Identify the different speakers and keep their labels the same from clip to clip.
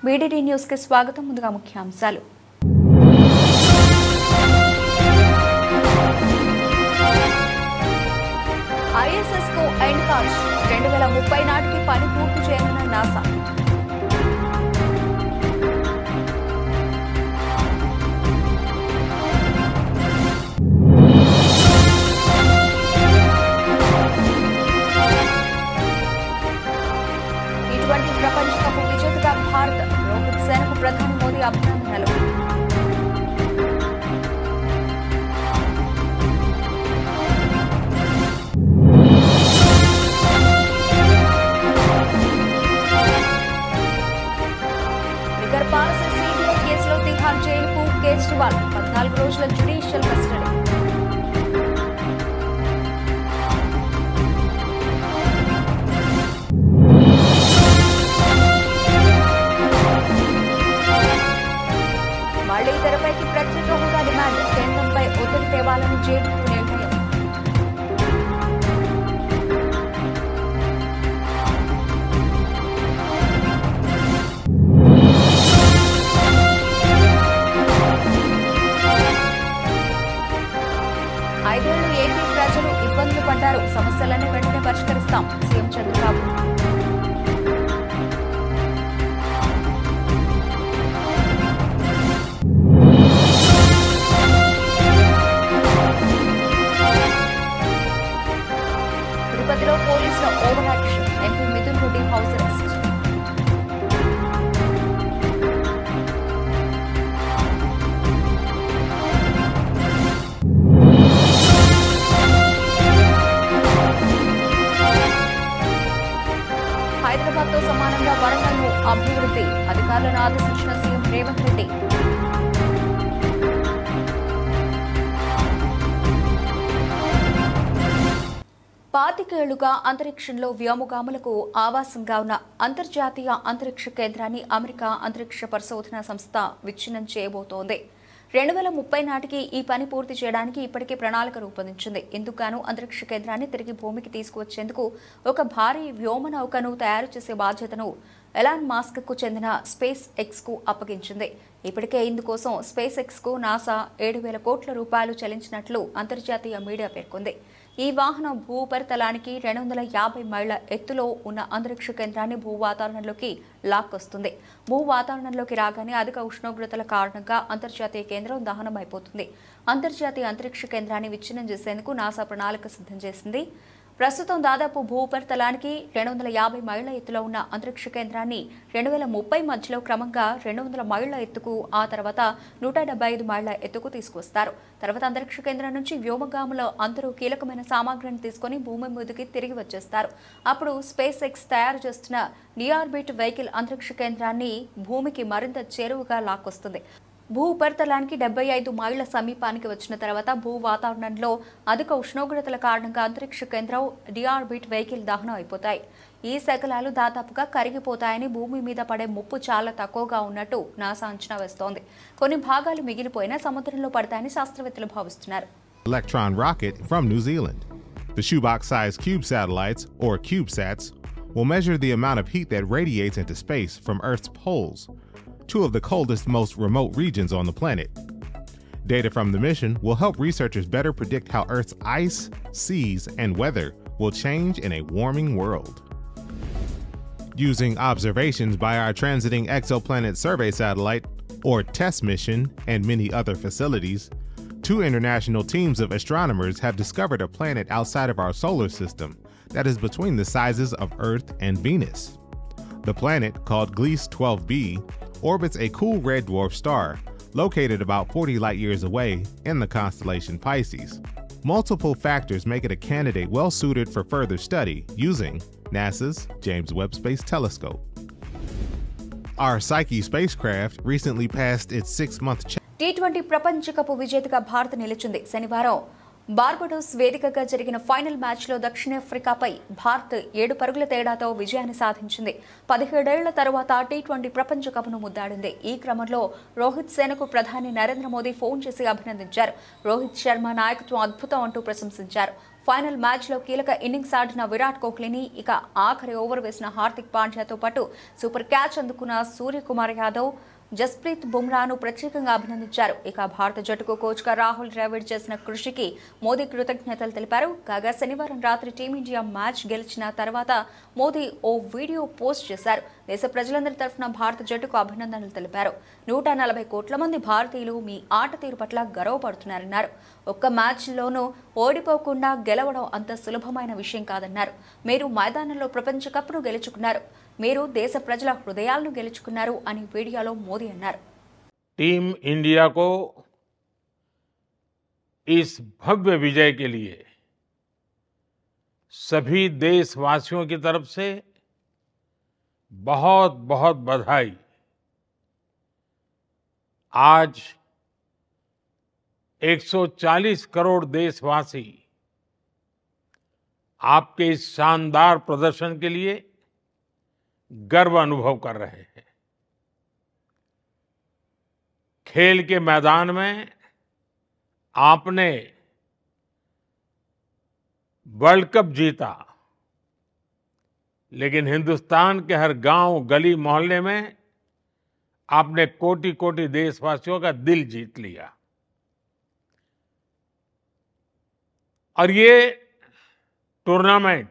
Speaker 1: BDT news కి స్వాగతం. ముందుగా ముఖ్యాంశాలు. ISS కు ఎండ్ కార్డ్ 2030 నాటికి పని పూర్తి చేయనున్న నాసా. ప్రపంచ కప్ విజేతగా భారత్. రోహిత్ సేనకు ప్రధాని మోదీ అభినందనలు. లిక్కర్ పాలసీ CBI కేసులో తిహార్ జైలుకు కేజ్రీవాల్ 14 రోజుల జ్యుడిషియల్ కస్టడీ. మళ్లీ తెరపైకి ప్రత్యేక హోదా డిమాండ్. కేంద్రంపై ఒత్తిడి తేవాలని జేడీయూ నిర్ణయం. ఐదేళ్లు ఏపీ ప్రజలు ఇబ్బందులు పడ్డారు. సమస్యలన్నీ వెంటనే పరిష్కరిస్తాం. సీఎం చంద్రబాబు. తిరుపతిలో పోలీసుల over action. MP Mithun Reddy house arrest. Hyderabad తో సమానంగా వరంగల్ను అభివృద్ధి. అధికారులను ఆదేశించిన సీఎం రేవంత్ రెడ్డి. పాతికేళ్లుగా అంతరిక్షంలో వ్యోమగాములకు ఆవాసంగా ఉన్న అంతర్జాతీయ అంతరిక్ష కేంద్రాన్ని అమెరికా అంతరిక్ష పరిశోధన సంస్థ విచ్ఛిన్నం చేయబోతోంది. 2030 నాటికి ఈ పని పూర్తి చేయడానికి ఇప్పటికే ప్రణాళిక రూపొందించింది. ఇందుకుగాను అంతరిక్ష కేంద్రాన్ని తిరిగి భూమికి తీసుకువచ్చేందుకు ఒక భారీ వ్యోమనౌకను తయారు చేసే బాధ్యతను ఎలాన్ మాస్క్ కు చెందిన స్పేస్ ఎక్స్ కు అప్పగించింది. ఇప్పటికే ఇందుకోసం స్పేస్ ఎక్స్ కు నాసా 7,000 కోట్ల రూపాయలు చెల్లించినట్లు అంతర్జాతీయ మీడియా పేర్కొంది. ఈ వాహనం భూపరితలానికి 250 మైళ్ల ఎత్తులో ఉన్న అంతరిక్ష కేంద్రాన్ని భూ వాతావరణంలోకి లాక్కొస్తుంది. భూ వాతావరణంలోకి రాగానే అధిక ఉష్ణోగ్రతల కారణంగా అంతర్జాతీయ కేంద్రం దహనం అయిపోతుంది. అంతర్జాతీయ అంతరిక్ష కేంద్రాన్ని విచ్ఛిన్నం చేసేందుకు నాసా ప్రణాళిక సిద్ధం చేసింది. ప్రస్తుతం దాదాపు భూపరితలానికి 250 మైళ్ల ఎత్తులో ఉన్న అంతరిక్ష కేంద్రాన్ని 2030 మధ్యలో క్రమంగా 200 మైళ్ల ఎత్తుకు, ఆ తర్వాత 175 మైళ్ల ఎత్తుకు తీసుకువస్తారు. తర్వాత అంతరిక్ష కేంద్రం నుంచి వ్యోమగాముల అందరూ కీలకమైన సామాగ్రిని తీసుకుని భూమి మీదకి తిరిగి వచ్చేస్తారు. అప్పుడు స్పేస్ ఎక్స్ తయారు చేస్తున్న నియార్బిట్ వెహికల్ అంతరిక్ష కేంద్రాన్ని భూమికి మరింత చేరువగా లాక్కొస్తుంది. భూ ఉపరితలానికి 75 మైళ్ల సమీపానికి వచ్చిన తర్వాత భూ వాతావరణంలో అధిక ఉష్ణోగ్రతల కారణంగా అంతరిక్ష కేంద్రం డిఆర్బిట్ వెహికల్ దహనం అయిపోతాయి. ఈ శకలాలు దాదాపుగా కరిగిపోతాయని, భూమి మీద పడే ముప్పు చాలా తక్కువగా ఉన్నట్టు నాసా అంచనా వేస్తోంది. కొన్ని భాగాలు మిగిలిపోయినా సముద్రంలో పడతాయని శాస్త్రవేత్తలు భావిస్తున్నారు.
Speaker 2: Electron rocket from New Zealand. The shoebox-sized cube satellites, or CubeSats, will measure the amount of heat that radiates into space from Earth's poles, two of the coldest, most remote regions on the planet. Data from the mission will help researchers better predict how Earth's ice, seas, and weather will change in a warming world. Using observations by our Transiting Exoplanet Survey Satellite, or TESS mission, and many other facilities, 2 international teams of astronomers have discovered a planet outside of our solar system that is between the sizes of Earth and Venus. The planet, called Gliese 12b, orbits a cool red dwarf star located about 40 light years away in the constellation Pisces. Multiple factors make it a candidate well suited for further study using NASA's James Webb Space Telescope. Our Psyche spacecraft recently passed its 6-month
Speaker 1: T20 ప్రపంచ cup విజేతగా భారత్ నిలిచింది. శనివారం Barbados వేదికగా జరిగిన final మ్యాచ్లో దక్షిణాఫ్రికాపై భారత్ 7 పరుగుల తేడాతో విజయాన్ని సాధించింది. 17 ఏళ్ల తర్వాత T20 ప్రపంచ కప్ను ముద్దాడింది. ఈ క్రమంలో రోహిత్ సేనకు ప్రధాని నరేంద్ర మోదీ ఫోన్ చేసి అభినందించారు. రోహిత్ శర్మ నాయకత్వం అద్భుతం అంటూ ప్రశంసించారు. ఫైనల్ మ్యాచ్లో కీలక ఇన్నింగ్స్ ఆడిన విరాట్ కోహ్లీని, ఇక ఆఖరి ఓవర్ వేసిన హార్దిక్ పాండ్యాతో పాటు సూపర్ క్యాచ్ అందుకున్న సూర్యకుమార్ యాదవ్, జస్ప్రీత్ బుమ్రాను ప్రత్యేకంగా అభినందించారు. ఇక భారత జట్టుకు కోచ్గా రాహుల్ ద్రావిడ్ చేసిన కృషికి మోదీ కృతజ్ఞతలు తెలిపారు. కాగా శనివారం రాత్రి టీమిండియా మ్యాచ్ గెలిచిన తర్వాత మోదీ ఓ వీడియో పోస్ట్ చేశారు. దేశ ప్రజలందరి తరఫున భారత జట్టుకు అభినందనలు తెలిపారు. 140 కోట్ల మంది భారతీయులు మీ ఆట తీరు పట్ల గర్వపడుతున్నారన్నారు. ఒక్క మ్యాచ్లోనూ ఓడిపోకుండా గెలవడం అంత సులభమైన విషయం కాదన్నారు. మీరు మైదానంలో ప్రపంచ కప్ను గెలుచుకున్నారు, మీరు దేశ ప్రజల హృదయాలను గెలుచుకున్నారు అని వీడియోలో మోదీ అన్నారు.
Speaker 3: टीम इंडिया को इस भव्य विजय के लिए सभी देशवासियों की तरफ से बहुत बहुत बधाई। आज 140 करोड़ देशवासी आपके इस शानदार प्रदर्शन के लिए गर्व अनुभव कर रहे हैं। खेल के मैदान में आपने वर्ल्ड कप जीता, लेकिन हिंदुस्तान के हर गांव, गली, मोहल्ले में आपने कोटि कोटि देशवासियों का दिल जीत लिया। और ये टूर्नामेंट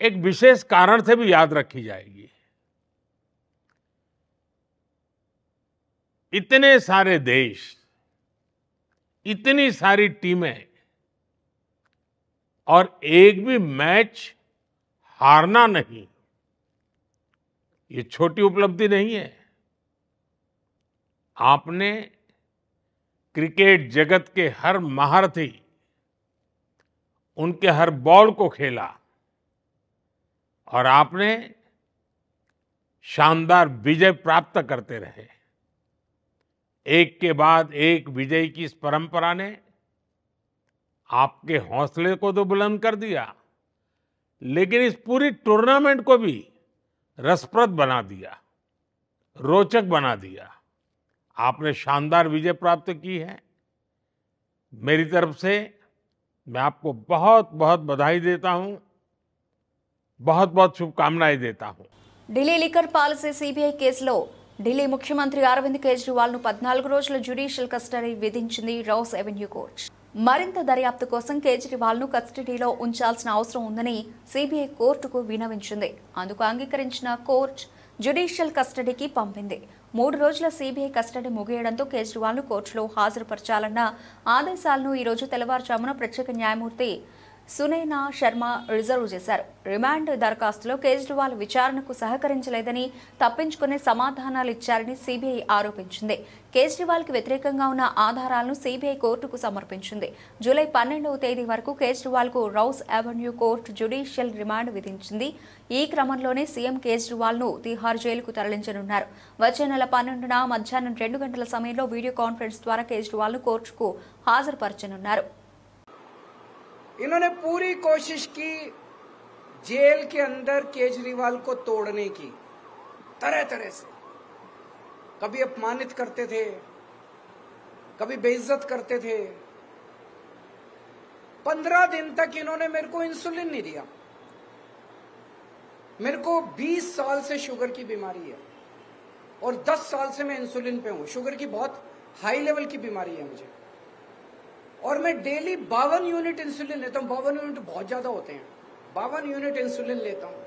Speaker 3: एक विशेष कारण से भी याद रखी जाएगी। इतने सारे देश, इतनी सारी टीमें और एक भी मैच हारना नहीं, ये छोटी उपलब्धि नहीं है। आपने क्रिकेट जगत के हर महारथी, उनके हर बॉल को खेला और आपने शानदार विजय प्राप्त करते रहे। एक के बाद एक विजय की इस परंपरा ने आपके हौसले को तो बुलंद कर दिया, लेकिन इस पूरी टूर्नामेंट को भी रसप्रद बना दिया, रोचक बना दिया। आपने शानदार विजय प्राप्त की है। मेरी तरफ से मैं आपको बहुत बहुत बधाई देता हूं, बहुत बहुत शुभकामनाएं देता हूं।
Speaker 1: ఢిల్లీ లిక్కర్ పాలసీ సిబిఐ కేసులో ఢిల్లీ ముఖ్యమంత్రి అరవింద్ కేజ్రీవాల్ ను 14 రోజుల జ్యుడిషియల్ కస్టడీ విధించింది రౌస్ అవెన్యూ కోర్టు. మరింత దర్యాప్తు కోసం కేజ్రీవాల్ ను కస్టడీలో ఉంచాల్సిన అవసరం ఉందని సిబిఐ కోర్టుకు విన్నవించింది. అందుకు అంగీకరించిన కోర్టు జ్యుడిషియల్ కస్టడీకి పంపింది. 3 రోజుల సిబిఐ కస్టడీ ముగియడంతో కేజ్రీవాల్ ను కోర్టులో హాజరుపరచాలన్న ఆదేశాలను ఈ రోజు తెల్లవారుజామున ప్రత్యేక న్యాయమూర్తి సునైనా శర్మ రిజర్వ్ చేశారు. రిమాండ్ దరఖాస్తులో కేజ్రీవాల్ విచారణకు సహకరించలేదని, తప్పించుకునే సమాధానాలు ఇచ్చారని సిబిఐ ఆరోపించింది. కేజ్రీవాల్ కి వ్యతిరేకంగా ఉన్న ఆధారాలను సిబిఐ కోర్టుకు సమర్పించింది. జూలై 12వ తేదీ వరకు కేజ్రీవాల్ కు rows avenue court judicial remand విధించింది. ఈ క్రమంలోనే సీఎం కేజ్రీవాల్ ను తిహార్ జైలుకు తరలించనున్నారు. వచ్చే నెల 12న మధ్యాహ్నం 2 గంటల సమయంలో వీడియో కాన్ఫరెన్స్ ద్వారా కేజ్రీవాల్ ను కోర్టుకు హాజరుపరచనున్నారు.
Speaker 4: इन्होंने पूरी कोशिश की जेल के अंदर केजरीवाल को तोड़ने की, तरह तरह से। कभी अपमानित करते थे, कभी बेइज्जत करते थे। 15 दिन तक इन्होंने मेरे को इंसुलिन नहीं दिया। मेरे को 20 साल से शुगर की बीमारी है और 10 साल से मैं इंसुलिन पे हूं। शुगर की बहुत हाई लेवल की बीमारी है मुझे, और मैं डेली 52 यूनिट इंसुलिन लेता हूं। 52 यूनिट बहुत ज्यादा होते हैं। 52 यूनिट इंसुलिन लेता हूं।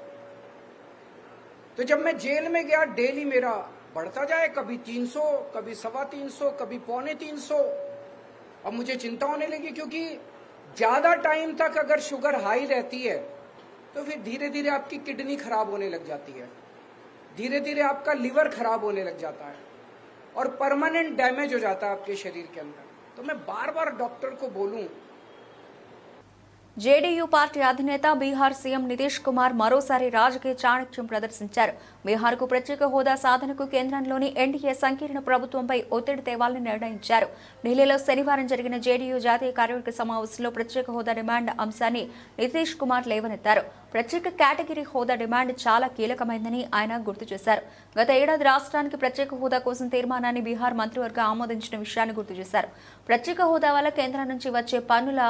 Speaker 4: तो जब मैं जेल में गया, डेली मेरा बढ़ता जाए, कभी 300, कभी 325, कभी 350। अब मुझे चिंता होने लगी, क्योंकि ज्यादा टाइम तक अगर शुगर हाई रहती है तो फिर धीरे धीरे आपकी किडनी खराब होने लग जाती है, धीरे धीरे आपका लिवर खराब होने लग जाता है और परमानेंट डैमेज हो जाता है आपके शरीर के अंदर। तो मैं बार बार डॉक्टर को बोलूं।
Speaker 1: జేడీయూ పార్టీ అధినేత బీహార్ సీఎం నితీష్ కుమార్ మరోసారి రాజకీయ చాణక్యం ప్రదర్శించారు. బీహార్కు ప్రత్యేక హోదా సాధనకు కేంద్రంలోని ఎన్డీఏ సంకీర్ణ ప్రభుత్వంపై ఒత్తిడి తేవాలని నిర్ణయించారు. ఢిల్లీలో శనివారం జరిగిన జేడీయూ జాతీయ కార్యవర్గ సమావేశంలో ప్రత్యేక హోదా డిమాండ్ అంశాన్ని నితీష్ కుమార్ లేవనెత్తారు. ప్రత్యేక కేటగిరీ హోదా డిమాండ్ చాలా కీలకమైందని ఆయన గుర్తు చేశారు. గత ఏడాది రాష్ట్రానికి ప్రత్యేక హోదా కోసం తీర్మానాన్ని బీహార్ మంత్రివర్గం ఆమోదించిన విషయాన్ని గుర్తు చేశారు. ప్రత్యేక హోదా వల్ల కేంద్రం నుంచి వచ్చే పన్నుల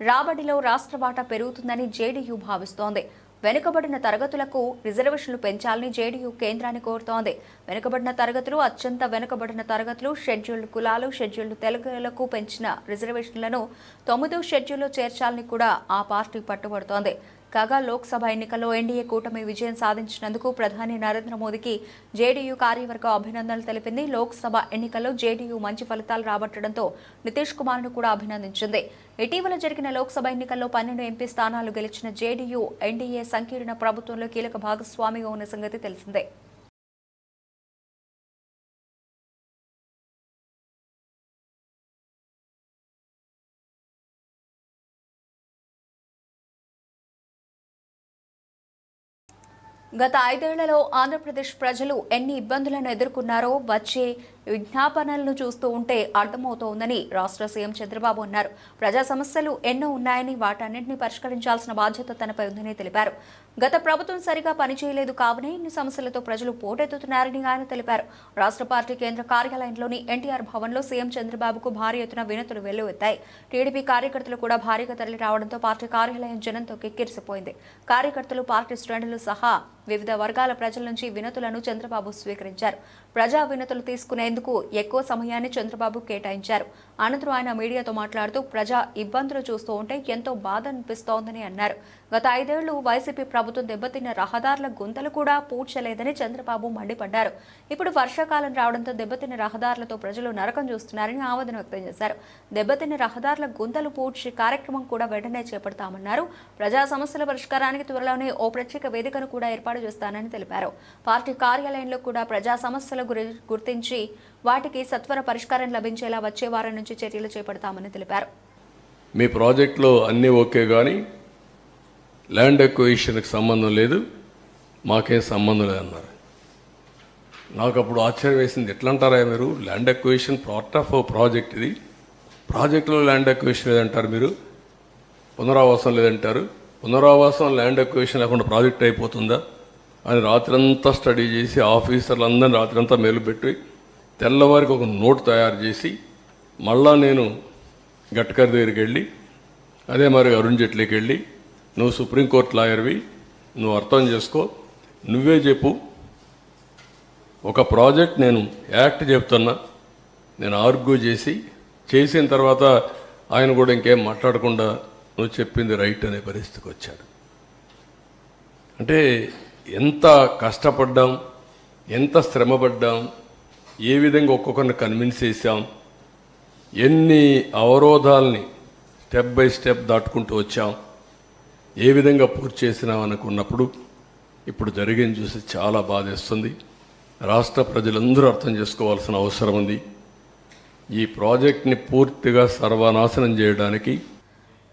Speaker 1: రాబడిలో రాష్ట్ర వాటా పెరుగుతుందని జేడీయూ భావిస్తోంది. వెనుకబడిన తరగతులకు రిజర్వేషన్లు పెంచాలని జేడీయూ కేంద్రాన్ని కోరుతోంది. వెనుకబడిన తరగతులు, అత్యంత వెనుకబడిన తరగతులు, షెడ్యూల్డ్ కులాలు, షెడ్యూల్డ్ తెగలకు పెంచిన రిజర్వేషన్లను 9వ షెడ్యూల్లో చేర్చాలని కూడా ఆ పార్టీ పట్టుబడుతోంది. కాగా లోక్సభ ఎన్నికల్లో ఎన్డీఏ కూటమి విజయం సాధించినందుకు ప్రధాని నరేంద్ర మోదీకి జేడీయూ కార్యవర్గం అభినందనలు తెలిపింది. లోక్సభ ఎన్నికల్లో జేడీయూ మంచి ఫలితాలు రాబట్టడంతో నితీష్ కుమార్ను కూడా అభినందించింది. ఇటీవల జరిగిన లోక్సభ ఎన్నికల్లో 12 ఎంపీ స్థానాలు గెలిచిన జేడీయూ ఎన్డీఏ సంకీర్ణ ప్రభుత్వంలో కీలక భాగస్వామిగా ఉన్న సంగతి తెలిసిందే. గత 5 ఏళ్లలో ఆంధ్రప్రదేశ్ ప్రజలు ఎన్ని ఇబ్బందులను ఎదుర్కొన్నారో వచ్చే విజ్ఞాపనలను చూస్తూ ఉంటే అర్థమవుతోందని రాష్ట్ర సీఎం చంద్రబాబు అన్నారు. ప్రజా సమస్యలు ఎన్నో ఉన్నాయని వాటన్నింటినీ పరిష్కరించాల్సిన బాధ్యత తనపై ఉందని తెలిపారు. గత ప్రభుత్వం సరిగా పనిచేయలేదు కావునే ఇన్ని సమస్యలతో ప్రజలు పోటెత్తుతున్నారని ఆయన తెలిపారు. రాష్ట్ర పార్టీ కేంద్ర కార్యాలయంలోని ఎన్టీఆర్ భవన్లో సీఎం చంద్రబాబుకు భారీ ఎత్తున వినతులు వెల్లువెత్తాయి. టీడీపీ కార్యకర్తలు కూడా భారీగా తరలి రావడంతో పార్టీ కార్యాలయం జనంతో కిక్కిరిసిపోయింది. కార్యకర్తలు, పార్టీ శ్రేణులు సహా వివిధ వర్గాల ప్రజల నుంచి వినతులను చంద్రబాబు స్వీకరించారు. ప్రజా వినతులు తీసుకునేందుకు ఎక్కువ సమయాన్ని చంద్రబాబు కేటాయించారు. అనంతరం ఆయన మీడియాతో మాట్లాడుతూ ప్రజా ఇబ్బందులు చూస్తూ ఉంటే ఎంతో బాధ అనిపిస్తోందని అన్నారు. గత 5 ఏళ్లు వైసీపీ ప్రభుత్వం దెబ్బతిన్న రహదారుల గుంతలు కూడా పూడ్చలేదని చంద్రబాబు మండిపడ్డారు. ఇప్పుడు వర్షాకాలం రావడంతో దెబ్బతిన్న రహదారులతో ప్రజలు నరకం చూస్తున్నారని ఆవేదన వ్యక్తం చేశారు. దెబ్బతిన్న రహదారుల గుంతలు పూడ్చే కార్యక్రమం కూడా వెంటనే చేపడతామన్నారు. ప్రజా సమస్యల పరిష్కారానికి త్వరలోనే ఓ ప్రత్యేక వేదికను కూడా ఏర్పాటు చేస్తానని తెలిపారు. పార్టీ కార్యాలయంలో కూడా ప్రజా సమస్యల గుర్తించి వాటికి సత్వర పరిష్కారం లభించేలా వచ్చే వారం నుంచి చర్యలు చేపడతామని తెలిపారు.
Speaker 5: మీ ప్రాజెక్టులో అన్నీ ఓకే కానీ ల్యాండ్ ఎక్విజిషన్కి సంబంధం లేదు, మాకేం సంబంధం లేదన్నారు. నాకు అప్పుడు ఆశ్చర్యం వేసింది. ఎట్లా అంటారా మీరు? Land acquisition part of project, ఇది ప్రాజెక్టులో ల్యాండ్ ఎక్విజిషన్ లేదంటారు, మీరు పునరావాసం లేదంటారు. పునరావాసం ల్యాండ్ ఎక్విజిషన్ లేకుండా ప్రాజెక్ట్ అయిపోతుందా అని రాత్రంతా స్టడీ చేసి ఆఫీసర్లందరినీ రాత్రంతా మేలుపెట్టి తెల్లవారికి ఒక నోట్ తయారు చేసి మళ్ళా నేను గడ్కరీ దగ్గరికి వెళ్ళి అదే మరి అరుణ్ జైట్లీకి వెళ్ళి, నువ్వు సుప్రీంకోర్టు లాయర్వి, నువ్వు అర్థం చేసుకో, నువ్వే చెప్పు, ఒక ప్రాజెక్ట్ నేను యాక్ట్ చెప్తున్నా, నేను ఆర్గ్యూ చేసిన తర్వాత ఆయన కూడా ఇంకేం మాట్లాడకుండా నువ్వు చెప్పింది రైట్ అనే పరిస్థితికి వచ్చాడు. అంటే ఎంత కష్టపడ్డాం, ఎంత శ్రమపడ్డాం, ఏ విధంగా ఒక్కొక్కరిని కన్విన్స్ చేశాం, ఎన్ని అవరోధాలని స్టెప్ బై స్టెప్ దాటుకుంటూ వచ్చాం, ఏ విధంగా పూర్తి చేసినాం అనుకున్నప్పుడు ఇప్పుడు జరిగింది చూసి చాలా బాధేస్తుంది. రాష్ట్ర ప్రజలందరూ అర్థం చేసుకోవాల్సిన అవసరం ఉంది. ఈ ప్రాజెక్ట్ని పూర్తిగా సర్వనాశనం చేయడానికి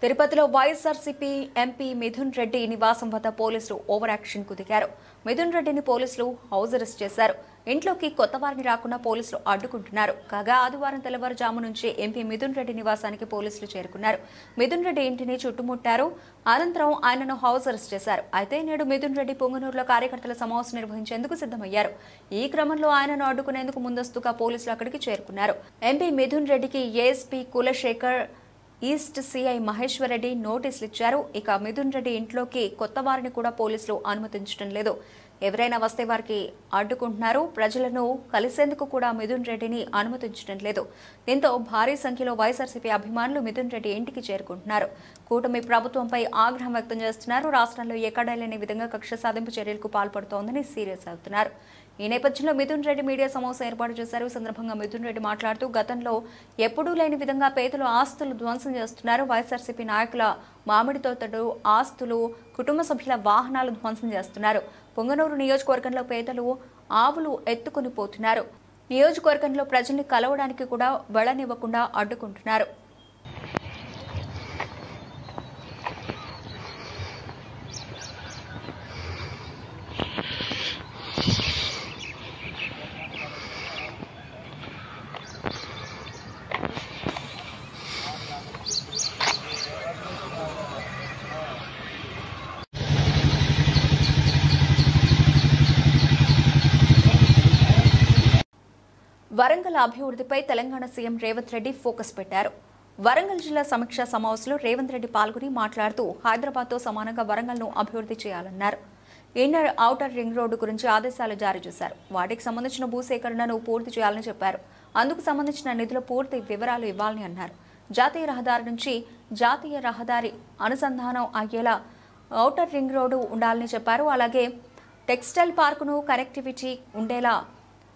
Speaker 1: తిరుపతిలో వైఎస్ఆర్సీపీ ఎంపీ మిథున్ రెడ్డి నివాసం వద్ద పోలీసులు ఓవర్ యాక్షన్ కు దిగారు. మిథున్ రెడ్డిని పోలీసులు హౌస్ అరెస్ట్ చేశారు. ఇంట్లోకి కొత్త వారిని రాకుండా పోలీసులు అడ్డుకుంటున్నారు. కాగా ఆదివారం తెల్లవారుజాము నుంచి ఎంపీ మిథున్ రెడ్డి నివాసానికి పోలీసులు చేరుకున్నారు. మిథున్ రెడ్డి ఇంటిని చుట్టుముట్టారు. అనంతరం ఆయనను హౌస్ అరెస్ట్ చేశారు. అయితే నేడు మిథున్ రెడ్డి పొంగనూరులో కార్యకర్తల సమావేశం నిర్వహించేందుకు సిద్ధమయ్యారు. ఈ క్రమంలో ఆయనను అడ్డుకునేందుకు ముందస్తుగా పోలీసులు అక్కడికి చేరుకున్నారు. ఎంపీ మిథున్ రెడ్డికి ASP Kulasekhar, east CI Maheshwar Reddy నోటీసులు ఇచ్చారు. ఇక మిథున్ రెడ్డి ఇంట్లోకి కొత్త వారిని కూడా పోలీసులు అనుమతించడం లేదు. ఎవరైనా వస్తే వారికి అడ్డుకుంటున్నారు. ప్రజలను కలిసేందుకు కూడా మిథున్ రెడ్డిని అనుమతించడం లేదు. దీంతో భారీ సంఖ్యలో వైఎస్ఆర్సీపీ అభిమానులు మిథున్ రెడ్డి ఇంటికి చేరుకుంటున్నారు. కూటమి ప్రభుత్వంపై ఆగ్రహం వ్యక్తం చేస్తున్నారు. రాష్ట్రంలో ఎక్కడా లేని విధంగా కక్ష సాధింపు చర్యలకు పాల్పడుతోందని సీరియస్ అవుతున్నారు. ఈ నేపథ్యంలో మిథున్ రెడ్డి మీడియా సమావేశం ఏర్పాటు చేశారు. ఈ సందర్భంగా మిథున్ రెడ్డి మాట్లాడుతూ గతంలో ఎప్పుడూ లేని విధంగా పేదలు ఆస్తులు ధ్వంసం చేస్తున్నారు. వైఎస్ఆర్సీపీ నాయకుల మామిడి తోటలు, ఆస్తులు, కుటుంబ సభ్యుల వాహనాలు ధ్వంసం చేస్తున్నారు. పొంగనూరు నియోజకవర్గంలో పేదలు ఆవులు ఎత్తుకుని పోతున్నారు. నియోజకవర్గంలో ప్రజల్ని కలవడానికి కూడా వెళ్లనివ్వకుండా అడ్డుకుంటున్నారు. వరంగల్ అభివృద్ధిపై తెలంగాణ సీఎం రేవంత్ రెడ్డి ఫోకస్ పెట్టారు. వరంగల్ జిల్లా సమీక్షా సమావేశంలో రేవంత్ రెడ్డి పాల్గొని మాట్లాడుతూ హైదరాబాద్తో సమానంగా వరంగల్ను అభివృద్ధి చేయాలన్నారు. ఇన్నర్ ఔటర్ రింగ్ రోడ్డు గురించి ఆదేశాలు జారీ చేశారు. వాటికి సంబంధించిన భూసేకరణను పూర్తి చేయాలని చెప్పారు. అందుకు సంబంధించిన నిధుల పూర్తి వివరాలు ఇవ్వాలని అన్నారు. జాతీయ రహదారి నుంచి జాతీయ రహదారి అనుసంధానం అయ్యేలా ఔటర్ రింగ్ రోడ్డు ఉండాలని చెప్పారు. అలాగే టెక్స్టైల్ పార్కును కనెక్టివిటీ ఉండేలా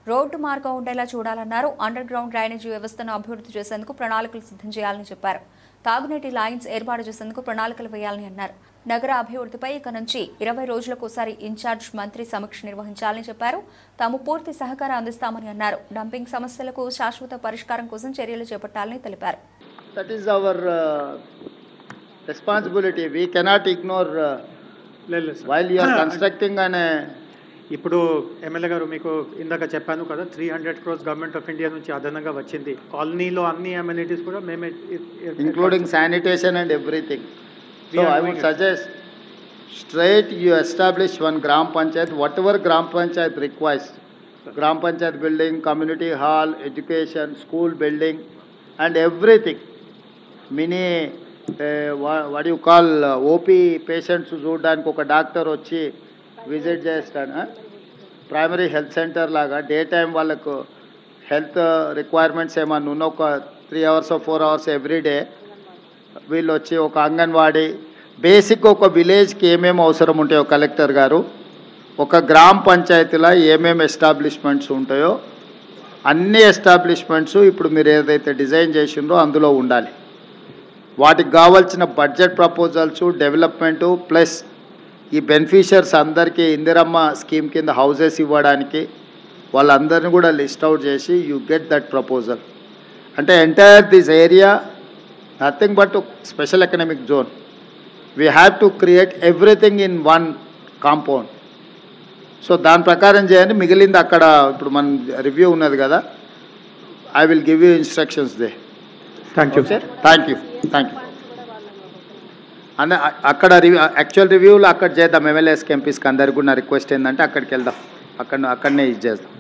Speaker 1: రోడ్డు మార్గం ఉండేలా చూడాలన్నారు. అండర్ గ్రౌండ్ డ్రైనేజీ వ్యవస్థను అభివృద్ధి చేసేందుకు ప్రణాళికలు సిద్ధం చేయాలని చెప్పారు. తాగునీటి లైన్స్ ఏర్పాటు చేసేందుకు ప్రణాళికలు వేయాలని అన్నారు. నగర అభివృద్ధిపై ఇక నుంచి 20 రోజులకోసారి ఇన్ఛార్జ్ మంత్రి సమీక్ష నిర్వహించాలని చెప్పారు. తాము పూర్తి సహకారం అందిస్తామని అన్నారు. డంపింగ్ సమస్యలకు శాశ్వత పరిష్కారం కోసం చర్యలు చేపట్టాలని తెలిపారు.
Speaker 6: That is our responsibility. We cannot ignore while you are constructing an
Speaker 7: ఇప్పుడు ఎమ్మెల్యే గారు మీకు ఇందాక చెప్పాను కదా 300 crores గవర్నమెంట్ ఆఫ్ ఇండియా నుంచి అదనంగా వచ్చింది. కాలనీలో అన్ని అమ్యూనిటీస్ కూడా మేమే
Speaker 6: including sanitation and everything. So I would suggest straight you establish one gram panchayat, whatever gram panchayat requires. Gram panchayat building, community hall, education, school building and everything. Mini what do you call OP patients చూడడానికి ఒక doctor వచ్చి visit చేస్తాను. Primary health centre లాగా day time వాళ్ళకు health requirements ఏమన్నా ఉన్న ఒక 3 hours or 4 hours everyday వీళ్ళు వచ్చి ఒక అంగన్వాడీ బేసిక్ ఒక విలేజ్కి ఏమేమి అవసరం ఉంటాయో కలెక్టర్ గారు ఒక గ్రామ పంచాయతీలో ఏమేమి ఎస్టాబ్లిష్మెంట్స్ ఉంటాయో అన్ని ఎస్టాబ్లిష్మెంట్స్ ఇప్పుడు మీరు ఏదైతే డిజైన్ చేసిండ్రో అందులో ఉండాలి. వాటికి కావాల్సిన బడ్జెట్ ప్రపోజల్స్ డెవలప్మెంటు ప్లస్ ఈ బెనిఫిషియర్స్ అందరికీ ఇందిరమ్మ స్కీమ్ కింద హౌసెస్ ఇవ్వడానికి వాళ్ళందరినీ కూడా లిస్ట్ అవుట్ చేసి యూ గెట్ దట్ ప్రపోజల్. అంటే entire this area nothing but special economic zone. We have to create everything in one compound. So దాని ప్రకారం చేయండి. మిగిలింది అక్కడ ఇప్పుడు మన రివ్యూ ఉన్నది కదా, I will give you instructions they.
Speaker 7: Thank you sir.
Speaker 6: Thank you. అన్న అక్కడ యాక్చువల్ రివ్యూలో అక్కడ చేద్దాం. ఎమ్మెల్యేస్కి ఎంపీస్కి అందరికి కూడా నా రిక్వెస్ట్ ఏంటంటే అక్కడికి వెళ్దాం, అక్కడనే ఇది చేద్దాం.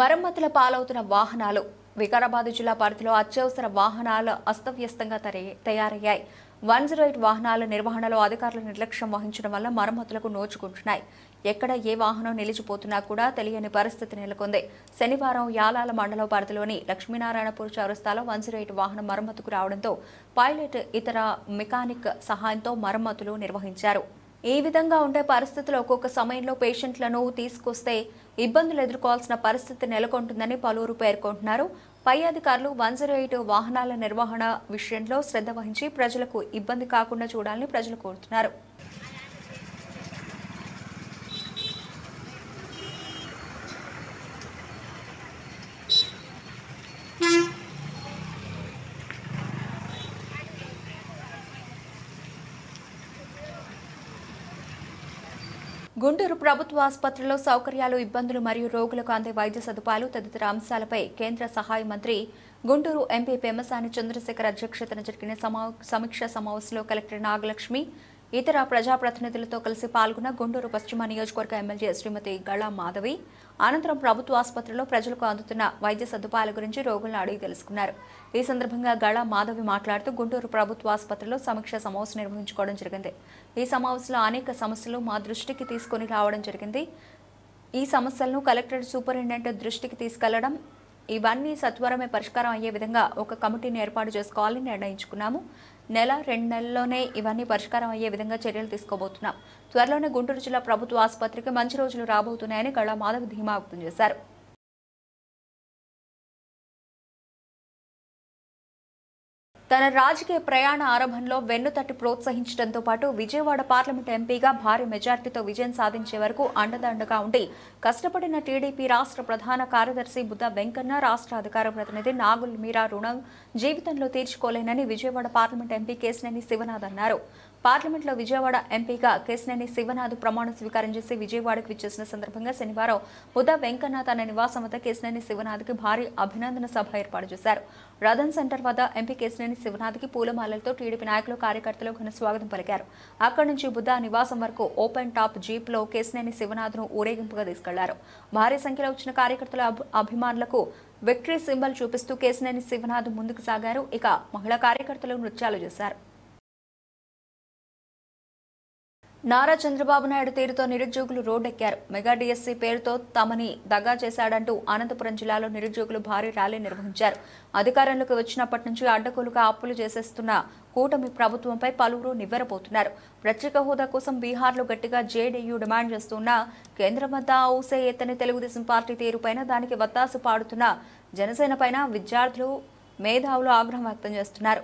Speaker 1: మరమ్మతుల పాలవుతున్న వాహనాలు. వికారాబాద్ జిల్లా పరిధిలో అత్యవసర వాహనాలు అస్తవ్యస్తంగా తయారయ్యాయి. 108 వాహనాల నిర్వహణలో అధికారులు నిర్లక్ష్యం వహించడం వల్ల మరమ్మతులకు నోచుకుంటున్నాయి. ఎక్కడ ఏ వాహనం నిలిచిపోతున్నా కూడా తెలియని పరిస్థితి నెలకొంది. శనివారం యాలాల మండలం పరిధిలోని లక్ష్మీనారాయణపూర్ చౌరస్తాలో 108 వాహనం మరమ్మతుకు రావడంతో పైలట్ ఇతర మెకానిక్ సహాయంతో మరమ్మతులు నిర్వహించారు. ఈ విధంగా ఉండే పరిస్థితుల్లో ఒక్కొక్క సమయంలో పేషెంట్లను తీసుకొస్తే ఇబ్బందులు ఎదుర్కోవాల్సిన పరిస్థితి నెలకొంటుందని పలువురు పేర్కొంటున్నారు. పై అధికారులు 108 వాహనాల నిర్వహణ విషయంలో శ్రద్ధ వహించి ప్రజలకు ఇబ్బంది కాకుండా చూడాలని ప్రజలు కోరుతున్నారు. గుంటూరు ప్రభుత్వ ఆసుపత్రిలో సౌకర్యాలు, ఇబ్బందులు మరియు రోగులకు అందే వైద్య సదుపాయాలు తదితర అంశాలపై కేంద్ర సహాయ మంత్రి గుంటూరు ఎంపీ పెమ్మసాని చంద్రశేఖర్ అధ్యక్షతన జరిగిన సమీక్షా సమావేశంలో కలెక్టర్ నాగలక్ష్మి ఇతర ప్రజాప్రతినిధులతో కలిసి పాల్గొన్న గుంటూరు పశ్చిమ నియోజకవర్గ ఎమ్మెల్యే శ్రీమతి గళా మాధవి అనంతరం ప్రభుత్వ ఆసుపత్రిలో ప్రజలకు అందుతున్న వైద్య సదుపాయాల గురించి రోగులను అడిగి తెలుసుకున్నారు. ఈ సందర్భంగా గళా మాధవి మాట్లాడుతూ గుంటూరు ప్రభుత్వ ఆసుపత్రిలో సమీక్షా సమావేశం నిర్వహించుకోవడం జరిగింది. ఈ సమావేశంలో అనేక సమస్యలు మా దృష్టికి తీసుకుని రావడం జరిగింది. ఈ సమస్యలను కలెక్టర్ సూపరింటెండెంట్ దృష్టికి తీసుకెళ్లడం, ఇవన్నీ సత్వరమే పరిష్కారం అయ్యే విధంగా ఒక కమిటీని ఏర్పాటు చేసుకోవాలని నిర్ణయించుకున్నాము. 1-2 నెలల్లోనే ఇవన్నీ పరిష్కారం అయ్యే విధంగా చర్యలు తీసుకోబోతున్నాం. త్వరలోనే గుంటూరు జిల్లా ప్రభుత్వ ఆసుపత్రికి మంచి రోజులు రాబోతున్నాయని గళా మాధవ్ ధీమా వ్యక్తం చేశారు. తన రాజకీయ ప్రయాణ ఆరంభంలో వెన్నుతట్టి ప్రోత్సహించడంతో పాటు విజయవాడ పార్లమెంట్ ఎంపీగా భారీ మెజార్టీతో విజయం సాధించే వరకు అండదండగా ఉండి కష్టపడిన టీడీపీ రాష్ట్ర ప్రధాన కార్యదర్శి బుద్ధ వెంకన్న, రాష్ట్ర అధికార ప్రతినిధి నాగుల్ మీరా రుణం జీవితంలో తీర్చుకోలేనని విజయవాడ పార్లమెంట్ ఎంపీ కేశినేని శివనాథ్ అన్నారు. పార్లమెంట్లో విజయవాడ ఎంపీగా కేశినేని శివనాథ్ ప్రమాణ స్వీకారం చేసి విజయవాడకు విచ్చేసిన సందర్భంగా శనివారం బుద్ధ వెంకన్న తన నివాసం వద్ద కేశినేని శివనాథ్కి భారీ అభినందన సభ ఏర్పాటు చేశారు. రథన్ సెంటర్ వద్ద ఎంపీ కేశినేని శివనాథ్కి పూలమాలలతో టీడీపీ నాయకులు కార్యకర్తలు ఘన స్వాగతం పలికారు. అక్కడి నుంచి బుద్ధ నివాసం వరకు ఓపెన్ టాప్ జీప్లో కేశినేని శివనాథ్ను ఊరేగింపుగా తీసుకెళ్లారు. భారీ సంఖ్యలో వచ్చిన కార్యకర్తల అభిమానులకు విక్టరీ సింబల్ చూపిస్తూ కేశినేని శివనాథ్ ముందుకు సాగారు. ఇక మహిళా కార్యకర్తలు నృత్యాలు చేశారు. నారా చంద్రబాబు నాయుడు తీరుతో నిరుద్యోగులు రోడ్డెక్కారు. మెగా డిఎస్సీ పేరుతో తమని దగా చేశాడంటూ అనంతపురం జిల్లాలో నిరుద్యోగులు భారీ ర్యాలీ నిర్వహించారు. అధికారంలోకి వచ్చినప్పటి నుంచి అడ్డగోలుగా అప్పులు చేసేస్తున్న కూటమి ప్రభుత్వంపై పలువురు నివ్వెరపోతున్నారు. ప్రత్యేక హోదా కోసం బీహార్లో గట్టిగా జేడీయూ డిమాండ్ చేస్తున్నా కేంద్రం వద్ద ఊసే ఎత్తని తెలుగుదేశం పార్టీ తీరుపైన దానికి వత్తాసు పాడుతున్న జనసేన పైన విద్యార్థులు మేధావులు ఆగ్రహం వ్యక్తం చేస్తున్నారు.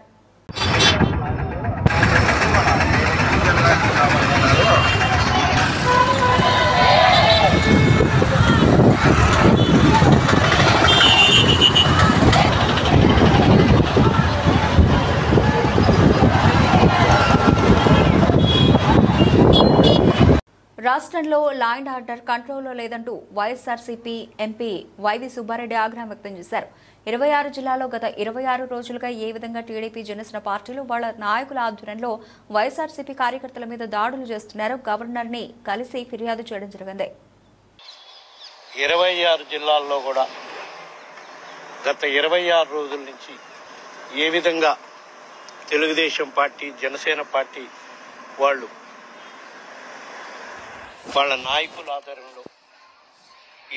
Speaker 1: రాష్ట్రంలో లా అండ్ ఆర్డర్ కంట్రోల్లో లేదంటూ వైఎస్ఆర్సీపీ ఎంపీ వైవి సుబ్బారెడ్డి ఆగ్రహం వ్యక్తం చేశారు. 26 జిల్లాల్లో గత 26 రోజులుగా ఏ విధంగా టీడీపీ జనసేన పార్టీలు వాళ్ల నాయకుల ఆధ్వర్యంలో వైఎస్ఆర్సీపీ కార్యకర్తల మీద దాడులు చేస్తున్నారో గవర్నర్ని కలిసి ఫిర్యాదు చేయడం జరిగింది.
Speaker 8: 26 జిల్లాల్లో కూడా గత 26 రోజుల నుంచి ఏ విధంగా తెలుగుదేశం పార్టీ జనసేన పార్టీ వాళ్ళ నాయకుల ఆధ్వర్యంలో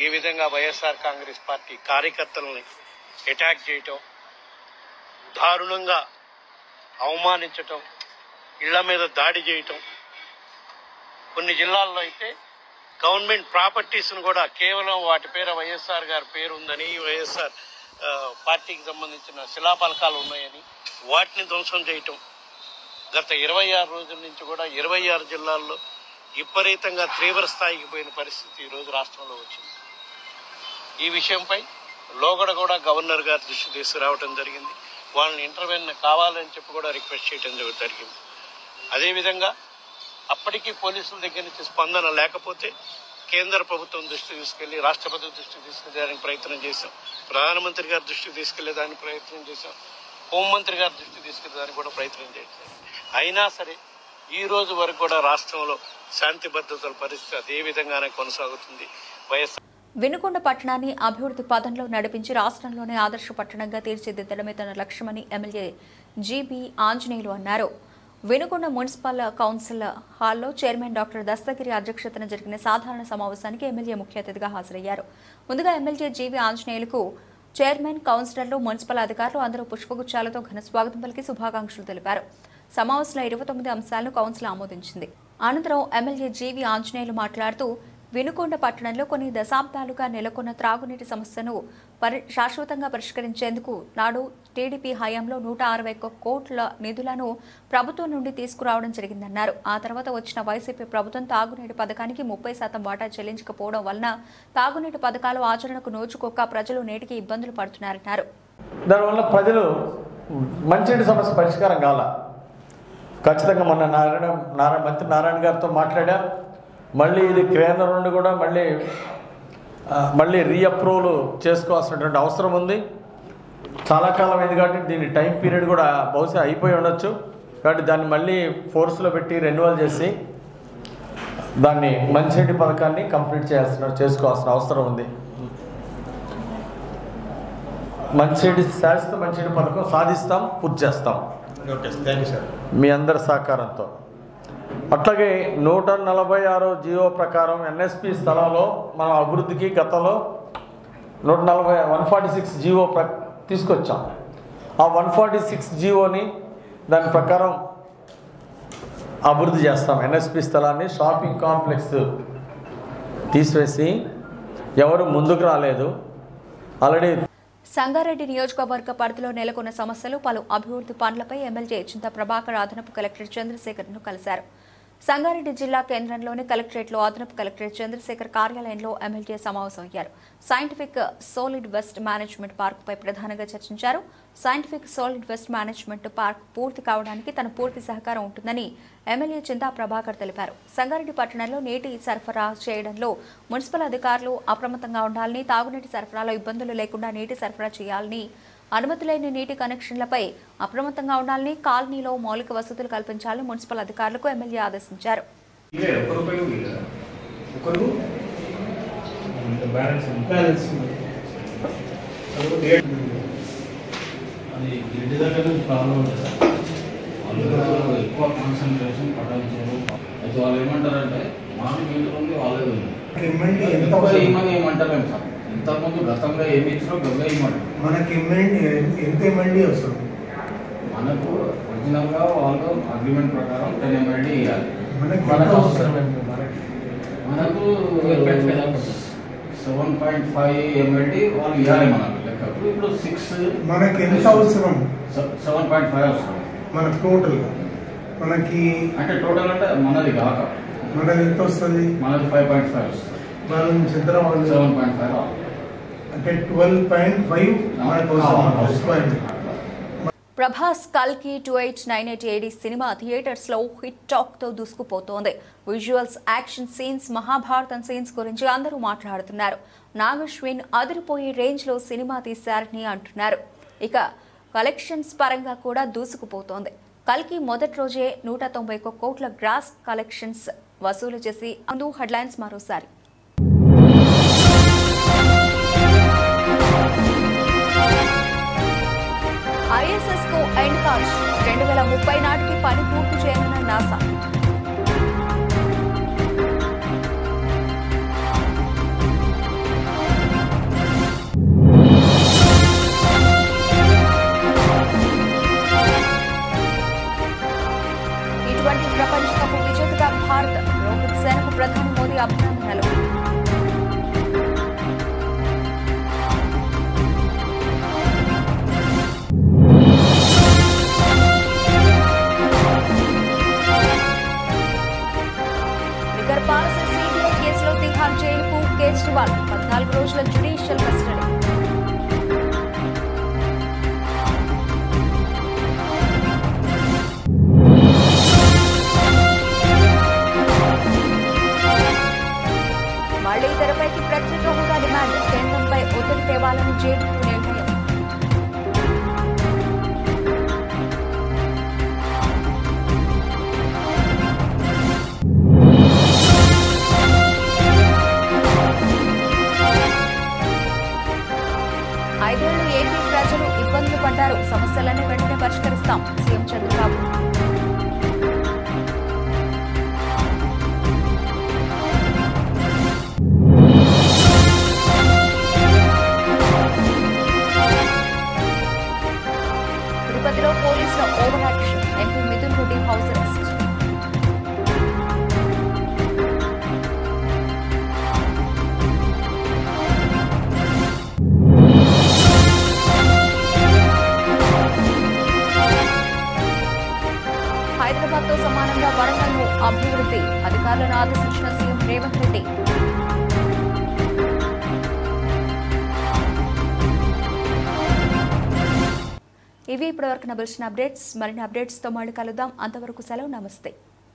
Speaker 8: ఏ విధంగా వైఎస్ఆర్ కాంగ్రెస్ పార్టీ కార్యకర్తలని అటాక్ చేయటం, దారుణంగా అవమానించటం, ఇళ్ల మీద దాడి చేయటం, కొన్ని జిల్లాల్లో అయితే గవర్నమెంట్ ప్రాపర్టీస్ను కూడా కేవలం వాటి పేర వైఎస్ఆర్ గారి పేరు ఉందని, వైఎస్ఆర్ పార్టీకి సంబంధించిన శిలాఫలకాలు ఉన్నాయని వాటిని ధ్వంసం చేయటం గత 26 రోజుల నుంచి కూడా 26 జిల్లాల్లో విపరీతంగా తీవ్ర స్థాయికి పోయిన పరిస్థితి ఈరోజు రాష్ట్రంలో వచ్చింది. ఈ విషయంపై లోగడ కూడా గవర్నర్ గారి దృష్టి తీసుకురావడం జరిగింది. వాళ్ళని ఇంటర్వెన్ కావాలని చెప్పి కూడా రిక్వెస్ట్ చేయడం జరిగింది. అదేవిధంగా అప్పటికీ పోలీసుల దగ్గర నుంచి స్పందన లేకపోతే కేంద్ర ప్రభుత్వం దృష్టి తీసుకెళ్లి రాష్ట్రపతి దృష్టికి తీసుకెళ్ళడానికి ప్రయత్నం చేశాం, ప్రధానమంత్రి గారి దృష్టికి తీసుకెళ్లేదానికి ప్రయత్నం చేశాం, హోంమంత్రి గారి దృష్టికి తీసుకెళ్లేదానికి కూడా ప్రయత్నం చేశాం. అయినా సరే ఈ రోజు వరకు కూడా రాష్ట్రంలో శాంతి భద్రతల పరిస్థితి అదే విధంగానే కొనసాగుతుంది.
Speaker 1: వినుకొండ పట్టణాన్ని అభివృద్ధి పథంలో నడిపించి రాష్ట్రంలోనే ఆదర్శ పట్టణంగా తీర్చిదిద్దడమే తన లక్ష్యమని ఎమ్మెల్యే జీబీ ఆంజనేయులు అన్నారు. వినుకొండ మున్సిపల్ కౌన్సిల్ హాల్లో చైర్మన్ డాక్టర్ దస్తగిరి అధ్యక్షతన జరిగిన సాధారణ సమావేశానికి ఎమ్మెల్యే ముఖ్య అతిథిగా హాజరయ్యారు. ముందుగా ఎమ్మెల్యే జీబీ ఆంజనేయులకు చైర్మన్, కౌన్సిలర్లు, మున్సిపల్ అధికారులు అందరూ పుష్పగుచ్చాలతో ఘన స్వాగతం పలికి శుభాకాంక్షలు తెలిపారు. సమావేశంలో 29 అంశాలను కౌన్సిల్ ఆమోదించింది. అనంతరం ఎమ్మెల్యే జీవీ ఆంజనేయులు మాట్లాడుతూ వినుకొండ పట్టణంలో కొన్ని దశాబ్దాలుగా నెలకొన్న త్రాగునీటి సమస్యను శాశ్వతంగా పరిష్కరించేందుకు నాడు టీడీపీ హయాంలో 161 కోట్ల నిధులను ప్రభుత్వం నుండి తీసుకురావడం జరిగిందన్నారు. ఆ తర్వాత వచ్చిన వైసీపీ ప్రభుత్వం తాగునీటి పథకానికి 30% వాటా చెల్లించకపోవడం వలన తాగునీటి పథకాలు ఆచరణకు నోచుకోక ప్రజలు నేటికి ఇబ్బందులు పడుతున్నారన్నారు.
Speaker 9: దానివల్ల ప్రజలు మంచినీటి సమస్య పరిష్కారం కాల. ఖచ్చితంగా మొన్న మంత్రి నారాయణ గారితో మాట్లాడా. మళ్ళీ ఇది కేంద్రం నుండి కూడా మళ్ళీ రీఅప్రూవల్ చేసుకోవాల్సినటువంటి అవసరం ఉంది. చాలా కాలం అయింది కాబట్టి దీని టైం పీరియడ్ కూడా బహుశా అయిపోయి ఉండొచ్చు. కాబట్టి దాన్ని మళ్ళీ ఫోర్స్లో పెట్టి రెన్యువల్ చేసి దాన్ని మంచినీటి పథకాన్ని కంప్లీట్ చేసుకోవాల్సిన అవసరం ఉంది. శాశ్వత మంచినీటి పథకం సాధిస్తాం, పూర్తి చేస్తాం మీ అందరి సహకారంతో. అట్లాగే 146 జియో ప్రకారం ఎన్ఎస్పి స్థలంలో మనం అభివృద్ధికి గతంలో 146 జియో తీసుకొచ్చాం. ఆ 146 జియోని దాని ప్రకారం అభివృద్ధి చేస్తాం. ఎన్ఎస్పి స్థలాన్ని షాపింగ్ కాంప్లెక్స్ తీసివేసి ఎవరు ముందుకు రాలేదు. ఆల్రెడీ
Speaker 1: సంగారెడ్డి నియోజకవర్గ పరిధిలో నెలకొన్న సమస్యలు, పలు అభివృద్ధి పనులపై ఎమ్మెల్యే చింతా ప్రభాకర్ అదనపు కలెక్టర్ చంద్రశేఖర్ను కలిశారు. సంగారెడ్డి జిల్లా కేంద్రంలోని కలెక్టరేట్లో అదనపు కలెక్టర్ చంద్రశేఖర్ కార్యాలయంలో ఎమ్మెల్యే సమావేశమయ్యారు. సైంటిఫిక్ సాలిడ్ వేస్ట్ మేనేజ్మెంట్ పార్కుపై ప్రధానంగా చర్చించారు. Scientific solid waste management park పూర్తి కావడానికి తన పూర్తి సహకారం ఉంటుందని ఎమ్మెల్యే చింతా ప్రభాకర్ తెలిపారు. సంగారెడ్డి పట్టణంలో నీటి సరఫరా చేయడంలో మున్సిపల్ అధికారులు అప్రమత్తంగా ఉండాలని, తాగునీటి సరఫరాలో ఇబ్బందులు లేకుండా నీటి సరఫరా చేయాలని, అనుమతి లేని నీటి కనెక్షన్లపై అప్రమత్తంగా ఉండాలని, కాలనీలో మౌలిక వసతులు కల్పించాలని మున్సిపల్ అధికారులకు ఎమ్మెల్యే ఆదేశించారు.
Speaker 10: వాళ్ళు ఏమంటారంటే మాకు ఉంది వాళ్ళే ఉంది ఏమంటారు సార్. ఇంతకుముందు గతంలో ఏమి ఇచ్చినా గతంలో ఇవ్వమంటారు. మనకి ఎంత MLD అవసరం? మనకు ఒరిజినల్గా వాళ్ళు అగ్రిమెంట్ ప్రకారం 10 MLD ఇవ్వాలి. మనకు అవసరం మనకు 7.5 MLD వాళ్ళు ఇవ్వాలి మనకు లెక్కకు. ఇప్పుడు 6
Speaker 11: మనకి ఎంత అవసరం?
Speaker 10: 7.5 అవసరం
Speaker 11: మనకు టోటల్. మనకి
Speaker 10: అంటే టోటల్ అంటే మనది కాక
Speaker 11: మనది ఎంత వస్తుంది?
Speaker 10: మనది 5.5 వస్తుంది.
Speaker 11: మనం చిత్రం
Speaker 10: 7.5
Speaker 11: అంటే 12.5 మనకు అవసరం.
Speaker 1: ప్రభాస్ కల్కి 2898 AD సినిమా థియేటర్స్ లో హిట్ టాక్ తో దూసుకుపోతోంది. Visuals, action scenes, Mahabharatam scenes గురించి అందరూ మాట్లాడుతున్నారు. నాగశ్విన్ అదిరిపోయే రేంజ్ లో సినిమా తీశారని అంటున్నారు. ఇక కలెక్షన్స్ పరంగా కూడా దూసుకుపోతోంది. కల్కి మొదటి రోజే 191 కోట్ల గ్రాస్ కలెక్షన్స్ వసూలు చేసి అందు హెడ్లైన్స్ మరోసారి. ISS కు ఎండ్ కార్డ్ 2030 నాటికి పని పూర్తి చేయనున్న నాసా. T20 ప్రపంచ కప్ విజేతగా భారత్. రోహిత్ సేనకు ప్రధాని మోదీ అభినందనలు. CBI కేసులో తిహార్ జైలుకు కేజ్రీవాల్ 14 రోజుల జ్యుడిషియల్ కస్టడీ. మళ్లీ తెరపైకి ప్రత్యేక హోదా డిమాండ్. కేంద్రంపై ఒత్తిడి తేవాలని జేడీయూ నిర్ణయం. ఏపీ ప్రజలు ఇబ్బందులు పడ్డారు. సమస్యలన్నీ వెంటనే పరిష్కరిస్తాం. సీఎం చంద్రబాబు. తిరుపతిలో పోలీసుల over action. MP Mithun Reddy house arrest. హైదరాబాద్తో సమానంగా వరంగల్ను అభివృద్ధి. అధికారులను ఆదేశించిన సీఎం రేవంత్ రెడ్డి. ఇవి ఇప్పటివరకు నబిల్సిన అప్డేట్స్. మరిన్ని అప్డేట్స్తో మళ్ళీ కలుద్దాం. అంతవరకు సెలవు. నమస్తే.